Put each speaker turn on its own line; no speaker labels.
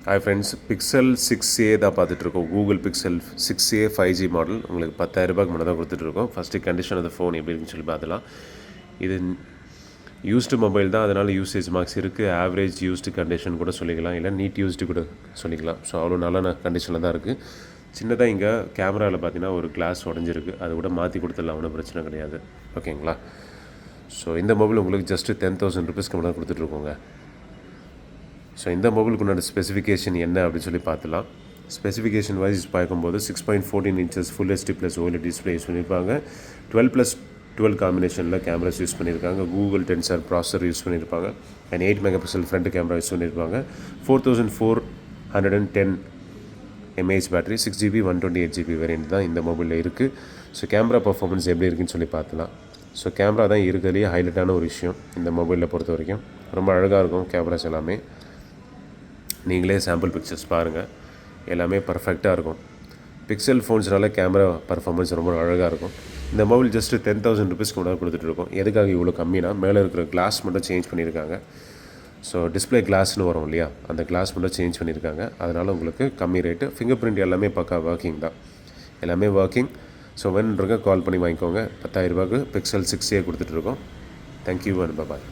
Hi friends, pixel 6a தான் பார்த்துட்ருக்கோம். Google pixel 6a 5G model உங்களுக்கு 10,000 முன்னே தான் கொடுத்துட்ருக்கோம். First condition of the phone எப்படி இருக்குன்னு சொல்லி பார்த்துலாம். இது யூஸ்டு மொபைல் தான், அதனால் யூசேஜ் மார்க்ஸ் இருக்குது. ஆவரேஜ் யூஸ்டு கண்டிஷன் கூட சொல்லிக்கலாம், இல்லை நீட் யூஸ்டு கூட சொல்லிக்கலாம். ஸோ அவ்வளோ நல்ல கண்டிஷனில் தான் இருக்குது. சின்னதாக இங்கே கேமராவில் பார்த்தீங்கன்னா ஒரு கிளாஸ் உடஞ்சிருக்கு, அது கூட மாற்றி கொடுத்துடலாம், ஒன்றும் பிரச்சனை கிடையாது. ஓகேங்களா? ஸோ இந்த மொபைல் உங்களுக்கு ஜஸ்ட்டு 10,000 ருபீஸ்க்கு முன்னாடி கொடுத்துட்ருக்கோங்க. ஸோ இந்த மொபைலுக்கு உண்டான ஸ்பெசிஃபிகேஷன் என்ன அப்படின்னு சொல்லி பார்த்துலாம். ஸ்பெசிஃபிகேஷன் வைஸ் பார்க்கும்போது 6.14 inches full HD plus OLED display use பண்ணியிருப்பாங்க. 12+12 காம்பினேஷனில் கேமராஸ் யூஸ் பண்ணியிருக்காங்க. கூகுள் டென்சர் ப்ராசர் யூஸ் பண்ணியிருப்பாங்க. And 8 megapixel front camera use பண்ணியிருப்பாங்க. 4410 mAh battery, 6GB 128GB variant தான் இந்த மொபைலில் இருக்குது. ஸோ கேமரா பர்ஃபார்மன்ஸ் எப்படி இருக்குன்னு சொல்லி பார்த்துலாம். ஸோ கேமரா தான் இருக்கிறதுலேயே ஹைலைட்டான ஒரு விஷயம் இந்த மொபைலில் பொறுத்த வரைக்கும். ரொம்ப அழகாக இருக்கும் கேமராஸ் எல்லாமே. நீங்களே சாம்பிள் பிக்சர்ஸ் பாருங்கள், எல்லாமே பர்ஃபெக்டாக இருக்கும். பிக்சல் ஃபோன்ஸ்னால கேமரா பர்ஃபார்மன்ஸ் ரொம்ப அழகாக இருக்கும். இந்த மொபைல் ஜஸ்ட்டு 10,000 ருபீஸ்க்கு முன்னாடி கொடுத்துட்ருக்கோம். எதுக்காக இவ்வளோ கம்மினா, மேலே இருக்கிற கிளாஸ் மட்டும் சேஞ்ச் பண்ணியிருக்காங்க. ஸோ டிஸ்பிளே கிளாஸ்னு வரும் இல்லையா, அந்த கிளாஸ் மட்டும் சேஞ்ச் பண்ணியிருக்காங்க. அதனால் உங்களுக்கு கம்மி ரேட்டு. ஃபிங்கர் பிரிண்ட் எல்லாமே பக்கா ஒர்க்கிங் தான், எல்லாமே ஒர்க்கிங். ஸோ வேணுன்றக்க கால் பண்ணி வாங்கிக்கோங்க. 10,000 ரூபாய்க்கு பிக்சல் 6a கொடுத்துட்ருக்கோம். Thank you and bye.